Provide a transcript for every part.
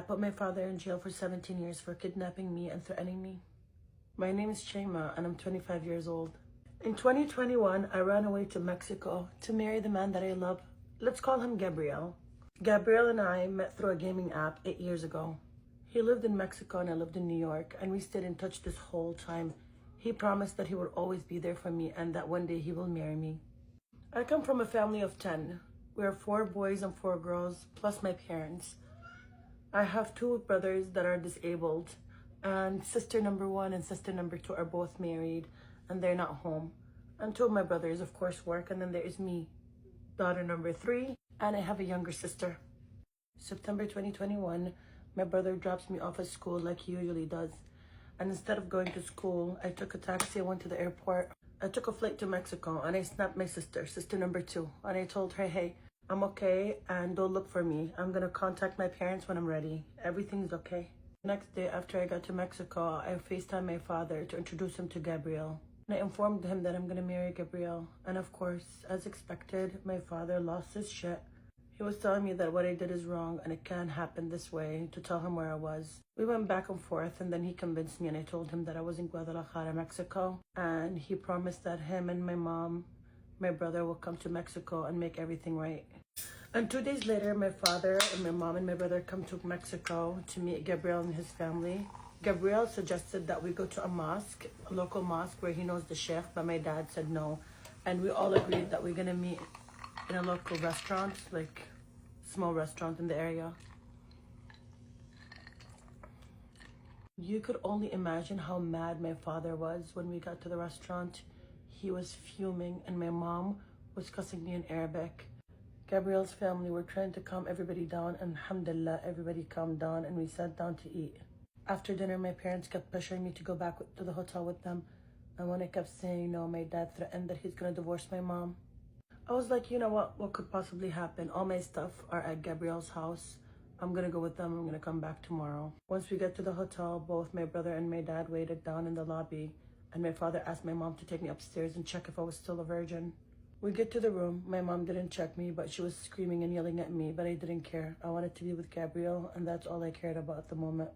I put my father in jail for 17 years for kidnapping me and threatening me. My name is Chema and I'm 25 years old. In 2021, I ran away to Mexico to marry the man that I love. Let's call him Gabriel. Gabriel and I met through a gaming app 8 years ago. He lived in Mexico and I lived in New York, and we stayed in touch this whole time. He promised that he would always be there for me and that one day he will marry me. I come from a family of 10. We are 4 boys and 4 girls, plus my parents. I have 2 brothers that are disabled, and sister number 1 and sister number 2 are both married and they're not home. And 2 of my brothers, of course, work, and then there is me, daughter number 3, and I have a younger sister. September 2021, my brother drops me off at school like he usually does. And instead of going to school, I took a taxi, I went to the airport. I took a flight to Mexico and I snapped my sister number 2. And I told her, hey, I'm okay and don't look for me. I'm gonna contact my parents when I'm ready. Everything's okay. The next day after I got to Mexico, I FaceTimed my father to introduce him to Gabriel. And I informed him that I'm gonna marry Gabriel. And of course, as expected, my father lost his shit. He was telling me that what I did is wrong and it can't happen this way, to tell him where I was. We went back and forth and then he convinced me and I told him that I was in Guadalajara, Mexico. And he promised that him and my mom, my brother will come to Mexico and make everything right. And 2 days later, my father and my mom and my brother come to Mexico to meet Gabriel and his family. Gabriel suggested that we go to a mosque, a local mosque where he knows the sheikh, but my dad said no. And we all agreed that we're gonna meet in a local restaurant, like small restaurant in the area. You could only imagine how mad my father was when we got to the restaurant. He was fuming and my mom was cussing me in Arabic. Gabriel's family were trying to calm everybody down, and alhamdulillah, everybody calmed down and we sat down to eat. After dinner, my parents kept pressuring me to go back to the hotel with them. And when I kept saying no, my dad threatened that he's gonna divorce my mom. I was like, you know what could possibly happen? All my stuff are at Gabriel's house. I'm gonna go with them. I'm gonna come back tomorrow. Once we get to the hotel, both my brother and my dad waited down in the lobby, and my father asked my mom to take me upstairs and check if I was still a virgin. We get to the room. My mom didn't check me, but she was screaming and yelling at me, but I didn't care. I wanted to be with Gabriel, and that's all I cared about at the moment.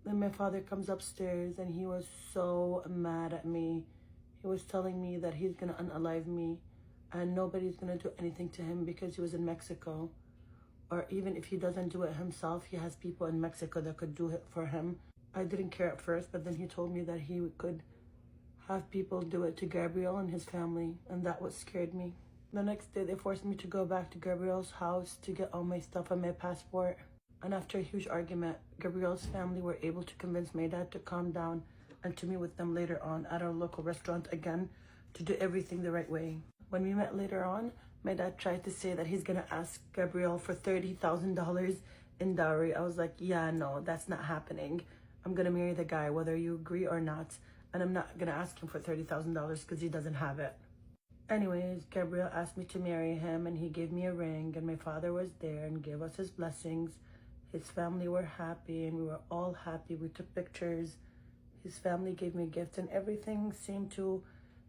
Then my father comes upstairs, and he was so mad at me. He was telling me that he's gonna unalive me, and nobody's gonna do anything to him because he was in Mexico. Or even if he doesn't do it himself, he has people in Mexico that could do it for him. I didn't care at first, but then he told me that he could have people do it to Gabriel and his family, and that what scared me. The next day, they forced me to go back to Gabriel's house to get all my stuff and my passport. And after a huge argument, Gabriel's family were able to convince my dad to calm down and to meet with them later on at our local restaurant again to do everything the right way. When we met later on, my dad tried to say that he's gonna ask Gabriel for $30,000 in dowry. I was like, yeah, no, that's not happening. I'm gonna marry the guy whether you agree or not. And I'm not gonna ask him for $30,000 because he doesn't have it. Anyways, Gabriel asked me to marry him and he gave me a ring, and my father was there and gave us his blessings. His family were happy and we were all happy. We took pictures. His family gave me gifts and everything seemed to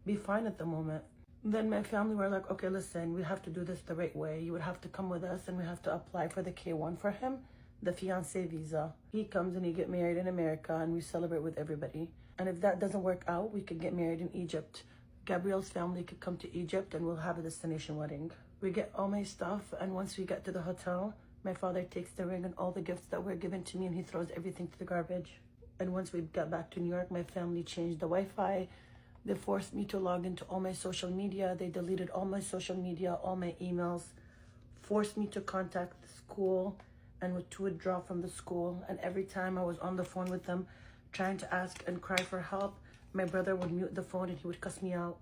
be fine at the moment. Then my family were like, okay, listen, we have to do this the right way. You would have to come with us and we have to apply for the K1 for him, the fiancé visa. He comes and he get married in America and we celebrate with everybody. And if that doesn't work out, we could get married in Egypt. Gabriel's family could come to Egypt and we'll have a destination wedding. We get all my stuff, and once we get to the hotel, my father takes the ring and all the gifts that were given to me and he throws everything to the garbage. And once we got back to New York, my family changed the Wi-Fi. They forced me to log into all my social media. They deleted all my social media, all my emails, forced me to contact the school and to withdraw from the school. And every time I was on the phone with them trying to ask and cry for help, my brother would mute the phone and he would cuss me out.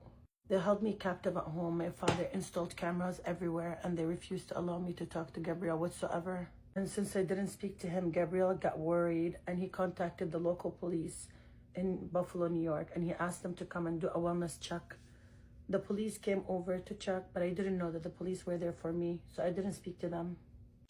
They held me captive at home. My father installed cameras everywhere and they refused to allow me to talk to Gabriel whatsoever. And since I didn't speak to him, Gabriel got worried and he contacted the local police in Buffalo, New York, and he asked them to come and do a wellness check. The police came over to check, but I didn't know that the police were there for me, so I didn't speak to them.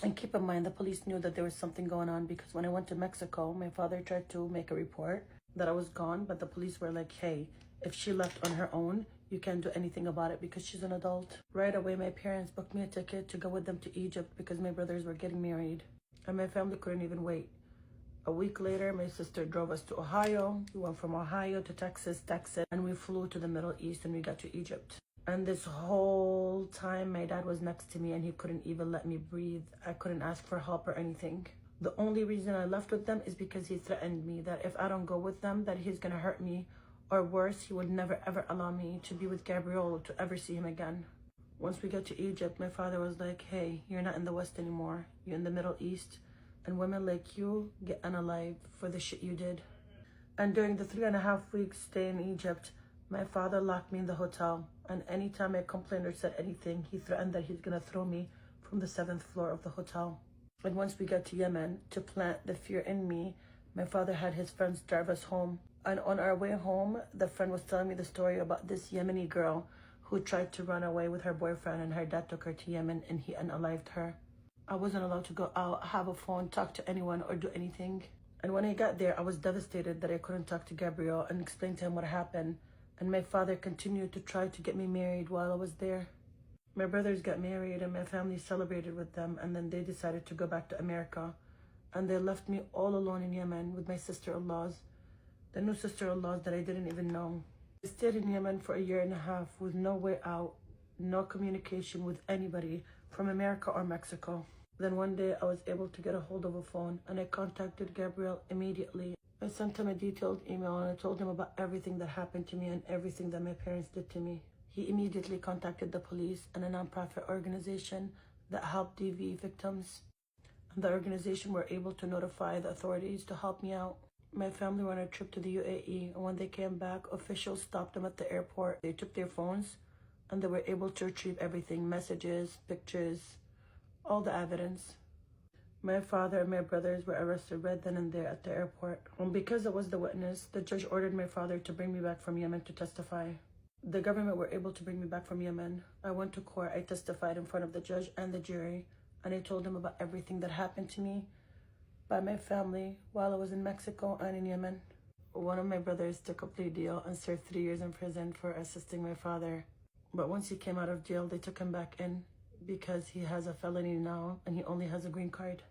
And keep in mind, the police knew that there was something going on because when I went to Mexico, my father tried to make a report that I was gone, but the police were like, hey, if she left on her own, you can't do anything about it because she's an adult. Right away, my parents booked me a ticket to go with them to Egypt because my brothers were getting married. And my family couldn't even wait. A week later, my sister drove us to Ohio. We went from Ohio to Texas, and we flew to the Middle East and we got to Egypt. And this whole time, my dad was next to me and he couldn't even let me breathe. I couldn't ask for help or anything. The only reason I left with them is because he threatened me that if I don't go with them, that he's gonna hurt me, or worse, he would never ever allow me to be with Gabriel or to ever see him again. Once we got to Egypt, my father was like, hey, you're not in the West anymore. You're in the Middle East, and women like you get unalived for the shit you did. And during the 3.5 weeks stay in Egypt, my father locked me in the hotel, and anytime I complained or said anything, he threatened that he's gonna throw me from the 7th floor of the hotel. And once we got to Yemen, to plant the fear in me, my father had his friends drive us home. And on our way home, the friend was telling me the story about this Yemeni girl who tried to run away with her boyfriend, and her dad took her to Yemen and he unalived her. I wasn't allowed to go out, have a phone, talk to anyone, or do anything. And when I got there, I was devastated that I couldn't talk to Gabriel and explain to him what happened. And my father continued to try to get me married while I was there. My brothers got married and my family celebrated with them, and then they decided to go back to America. And they left me all alone in Yemen with my sister-in-laws, the new sister-in-laws that I didn't even know. I stayed in Yemen for 1.5 years with no way out, no communication with anybody from America or Mexico. Then one day I was able to get a hold of a phone and I contacted Gabriel immediately. I sent him a detailed email and I told him about everything that happened to me and everything that my parents did to me. He immediately contacted the police and a nonprofit organization that helped DV victims. And the organization were able to notify the authorities to help me out. My family went on a trip to the UAE, and when they came back, officials stopped them at the airport. They took their phones and they were able to retrieve everything, messages, pictures, all the evidence. My father and my brothers were arrested right then and there at the airport. And because I was the witness, the judge ordered my father to bring me back from Yemen to testify. The government were able to bring me back from Yemen. I went to court, I testified in front of the judge and the jury, and I told them about everything that happened to me by my family while I was in Mexico and in Yemen. One of my brothers took a plea deal and served 3 years in prison for assisting my father. But once he came out of jail, they took him back in because he has a felony now and he only has a green card.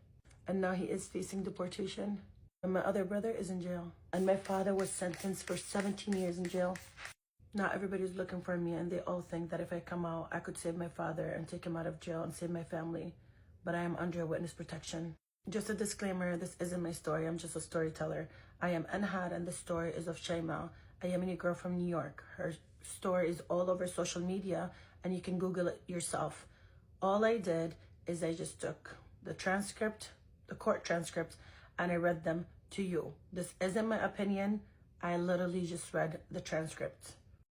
And now he is facing deportation. And my other brother is in jail. And my father was sentenced for 17 years in jail. Now everybody's looking for me and they all think that if I come out, I could save my father and take him out of jail and save my family. But I am under witness protection. Just a disclaimer, this isn't my story, I'm just a storyteller. I am Anhad and the story is of Shaima, a Yemeni girl from New York. Her story is all over social media and you can Google it yourself. All I did is I just took the transcript, the court transcripts, and I read them to you. This isn't my opinion, I literally just read the transcript.